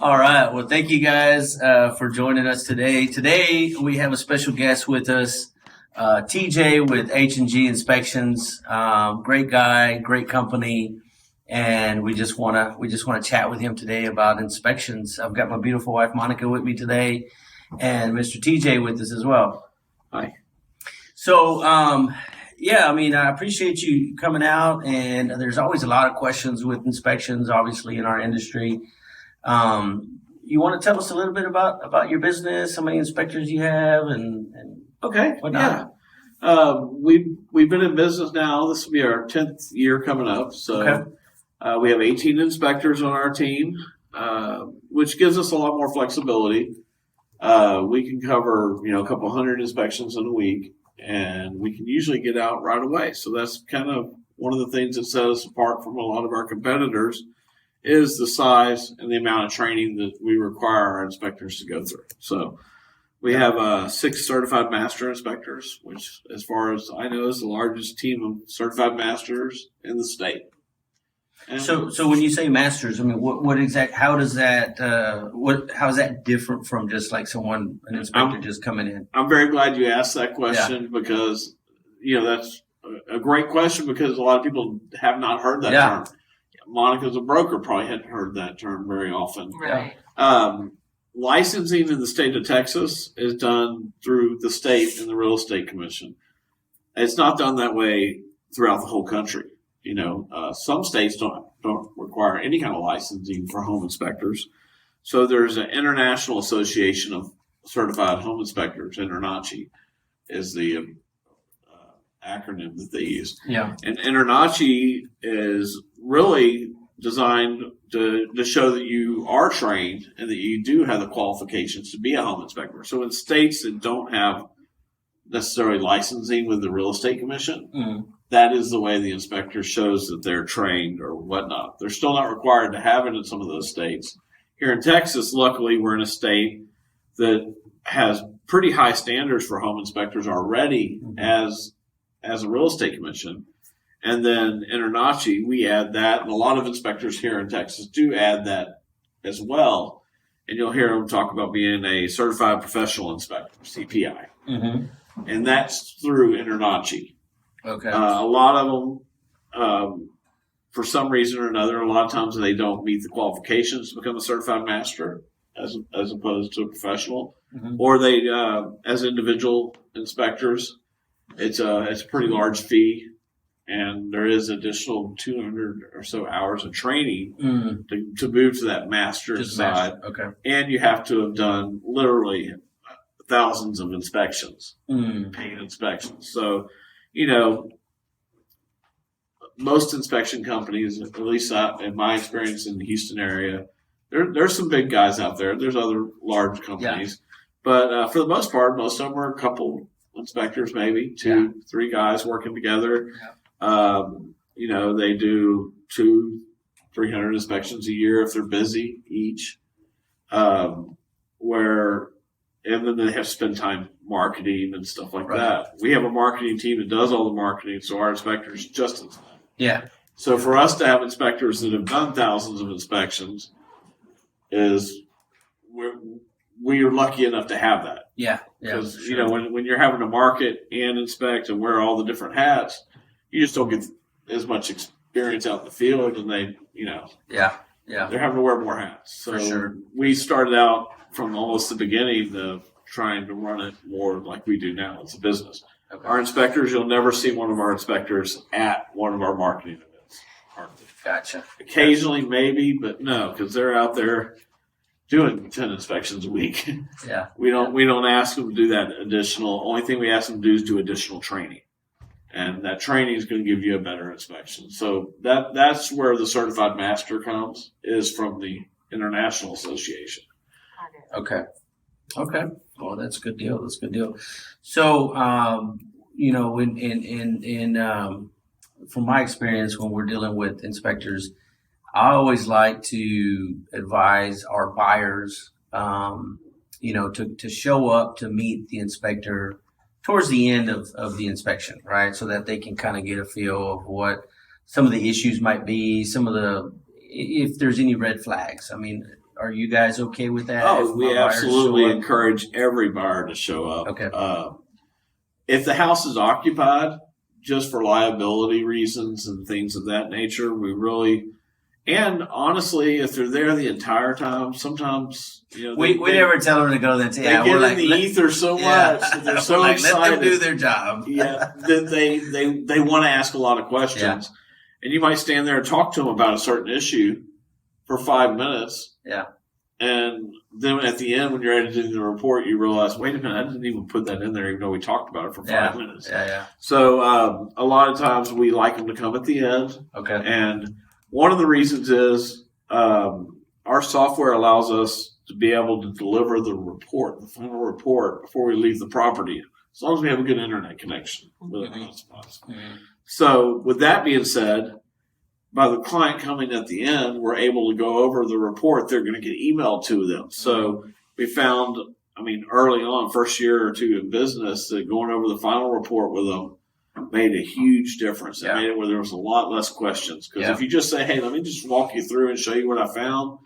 All right. Well, thank you guys for joining us today. Today we have a special guest with us, TJ with H&G Inspections. Great guy, great company, and we just wanna chat with him today about inspections. I've got my beautiful wife Monica with me today, and Mr. TJ with us as well. Hi. So, yeah, I mean, I appreciate you coming out, and there's always a lot of questions with inspections, obviously, in our industry. You want to tell us a little bit about your business, how many inspectors you have, and Okay. whatnot? Yeah. We've been in business now. This will be our 10th year coming up. So Okay. we have 18 inspectors on our team, which gives us a lot more flexibility. We can cover, a couple hundred inspections in a week, and we can usually get out right away. So that's kind of one of the things that set us apart from a lot of our competitors is the size and the amount of training that we require our inspectors to go through. So we have 6 certified master inspectors, which, as far as I know, is the largest team of certified masters in the state. And So when you say masters, I mean, what exact? How does that? How is that different from just like an inspector just coming in? I'm very glad you asked that question because, that's a great question because a lot of people have not heard that term. Monica's a broker, probably hadn't heard that term very often. Right. Licensing in the state of Texas is done through the state and the real estate commission. It's not done that way throughout the whole country. Some states don't require any kind of licensing for home inspectors. So there's an International Association of Certified Home Inspectors, INTERNACHI is the acronym that they use. Yeah. And INTERNACHI is really designed to show that you are trained and that you do have the qualifications to be a home inspector. So in states that don't have necessarily licensing with the real estate commission, that is the way the inspector shows that they're trained or whatnot. They're still not required to have it in some of those states. Here in Texas, luckily, we're in a state that has pretty high standards for home inspectors already as a real estate commission. And then INTERNACHI, we add that, and a lot of inspectors here in Texas do add that as well. And you'll hear them talk about being a certified professional inspector, CPI. Mm-hmm. And that's through INTERNACHI. Okay. A lot of them, for some reason or another, a lot of times they don't meet the qualifications to become a certified master as opposed to a professional. Mm-hmm. Or they, as individual inspectors, it's a pretty large fee. And there is additional 200 or so hours of training to move to that master side. Okay. And you have to have done literally thousands of inspections, paid inspections. So, most inspection companies, at least in my experience in the Houston area, there's some big guys out there. There's other large companies. Yeah. But for the most part, most of them are a couple inspectors, maybe 2, 3 guys working together. Yeah. They do 200-300 inspections a year if they're busy each. And then they have to spend time marketing and stuff like that. We have a marketing team that does all the marketing, so our inspectors just inspect. Yeah. So for us to have inspectors that have done thousands of inspections we are lucky enough to have that. Yeah. Because, when you're having to market and inspect and wear all the different hats, you just don't get as much experience out in the field, and they're having to wear more hats. So for sure. We started out from almost the beginning of trying to run it more like we do now. It's a business. Okay. Our inspectors, you'll never see one of our inspectors at one of our marketing events. Hardly. Gotcha. Occasionally, maybe, but no, because they're out there doing 10 inspections a week. Yeah. We don't ask them to do that additional. Only thing we ask them to do is do additional training. And that training is going to give you a better inspection. So that's where the certified master comes, is from the International Association. Okay. Well, that's a good deal. So, from my experience, when we're dealing with inspectors, I always like to advise our buyers, to show up to meet the inspector towards the end of the inspection, right? So that they can kind of get a feel of what some of the issues might be, if there's any red flags. I mean, Are you guys okay with that? Oh, if we my buyers absolutely show up? encourage every buyer to show up. Okay. If the house is occupied, just for liability reasons and things of that nature, we really, and honestly, if they're there the entire time, sometimes, We never tell them to go then. they Yeah, get we're in like, the ether so much that they're so let excited. them do their job. Yeah, that they want to ask a lot of questions. Yeah. And you might stand there and talk to them about a certain issue for 5 minutes. Yeah. And then at the end, when you're editing the report, you realize, wait a minute, I didn't even put that in there, even though we talked about it for 5 minutes. Yeah. So a lot of times we like them to come at the end. Okay. And one of the reasons is our software allows us to be able to deliver the report, the final report, before we leave the property, as long as we have a good internet connection with our hotspots. Mm-hmm. So with that being said, by the client coming at the end, we're able to go over the report they're going to get emailed to them. So we found, early on, first year or two in business, that going over the final report with them made a huge difference. It made it where there was a lot less questions. Because if you just say, hey, let me just walk you through and show you what I found,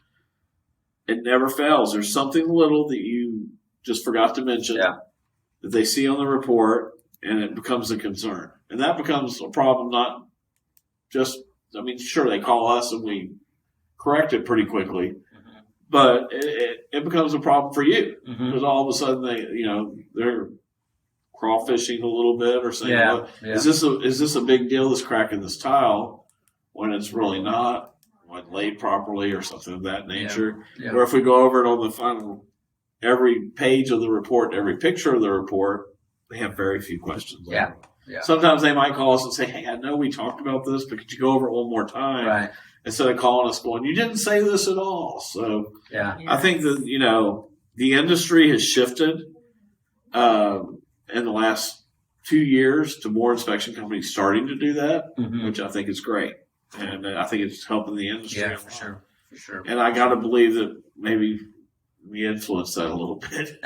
it never fails. There's something little that you just forgot to mention that they see on the report, and it becomes a concern. And that becomes a problem, not just, sure, they call us and we correct it pretty quickly, but it becomes a problem for you because all of a sudden they're crawfishing a little bit or saying, is this a big deal, this crack in this tile, when it's really not, when laid properly or something of that nature. Yeah. Or if we go over it on the final, every page of the report, every picture of the report, they have very few questions. Yeah. Sometimes they might call us and say, hey, I know we talked about this, but could you go over it one more time? Right. Instead of calling us going, you didn't say this at all. So I think that, the industry has shifted in the last 2 years to more inspection companies starting to do that, which I think is great. And I think it's helping the industry. Yeah, for sure. And I got to believe that maybe we influence that a little bit.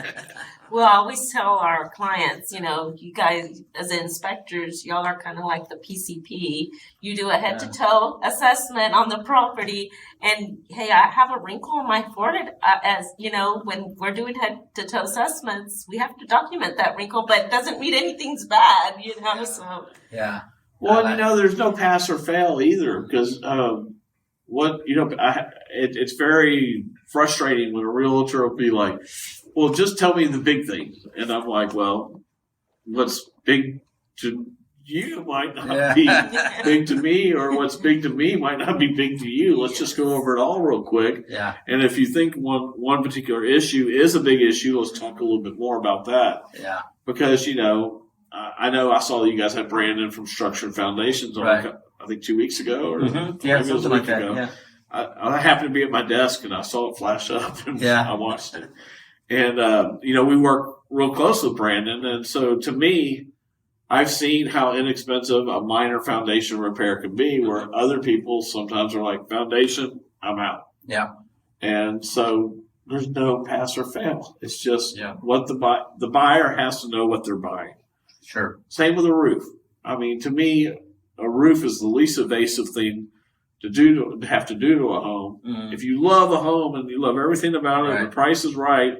Well, I always tell our clients, you guys as inspectors, y'all are kind of like the PCP. You do a head-to-toe assessment on the property, and hey, I have a wrinkle on my forehead. As when we're doing head-to-toe assessments, we have to document that wrinkle, but it doesn't mean anything's bad, So well, there's no pass or fail either, because it's very frustrating when a realtor will be like, well, just tell me the big things. And I'm like, well, what's big to you might not be big to me, or what's big to me might not be big to you. Let's just go over it all real quick. Yeah. And if you think one particular issue is a big issue, let's talk a little bit more about that. Yeah. Because, I know I saw that you guys had Brandon from Structure and Foundations on, I think 2 weeks ago. Or something like that. Ago. Yeah. I happened to be at my desk and I saw it flash up and I watched it. And, we work real close with Brandon. And so to me, I've seen how inexpensive a minor foundation repair can be, where other people sometimes are like, foundation, I'm out. Yeah. And so there's no pass or fail. It's just what the buyer has to know what they're buying. Sure. Same with a roof. To me, a roof is the least invasive thing to have to do to a home. If you love a home and you love everything about it, and the price is right,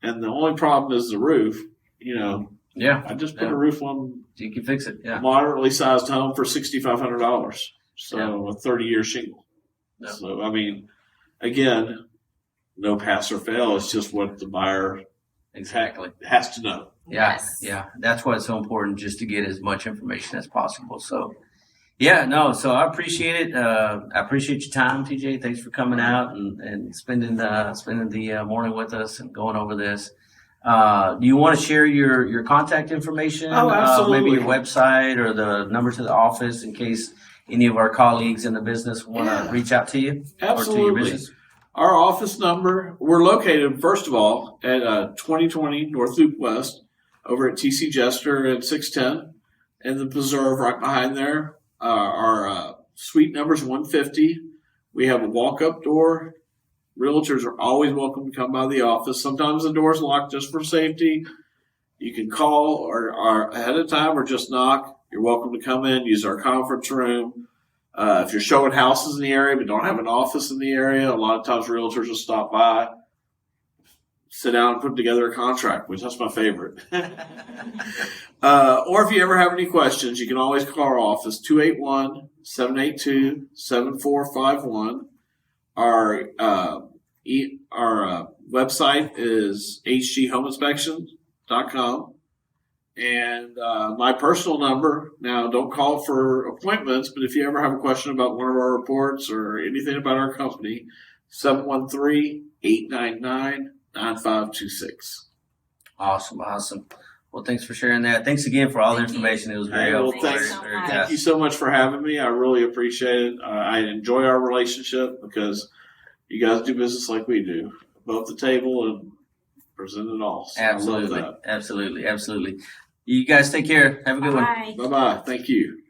and the only problem is the roof, I just put a roof on. You can fix it. Yeah. A moderately sized home for $6,500. So a 30-year shingle. Yeah. So again, no pass or fail. It's just what the buyer has to know. Yes. Yeah. That's why it's so important, just to get as much information as possible. So, so I appreciate it. I appreciate your time, TJ. Thanks for coming out and spending the morning with us and going over this. Do you want to share your contact information? Oh, absolutely. Maybe your website or the number to the office in case any of our colleagues in the business want to reach out to you? Absolutely. Or to your business? Our office number, we're located, first of all, at 2020 North Loop West over at TC Jester at 610. And the Preserve right behind there. Our suite number is 150. We have a walk-up door. Realtors are always welcome to come by the office. Sometimes the door's locked just for safety. You can call or ahead of time or just knock. You're welcome to come in, use our conference room. If you're showing houses in the area but don't have an office in the area, a lot of times realtors will stop by, sit down and put together a contract, which that's my favorite. Or if you ever have any questions, you can always call our office, 281-782-7451. Our website is hghomeInspection.com. And my personal number, now don't call for appointments, but if you ever have a question about one of our reports or anything about our company, 713-899-9526. Awesome. Well, thanks for sharing that. Thanks again for all the Thank you. information. It was very Well, helpful. Thanks so Very much. good. Thank you so much for having me. I really appreciate it. I enjoy our relationship because you guys do business like we do, above the table and present it all. So I love that. Absolutely. You guys take care. Have a good one. Bye. Bye-bye. Thank you.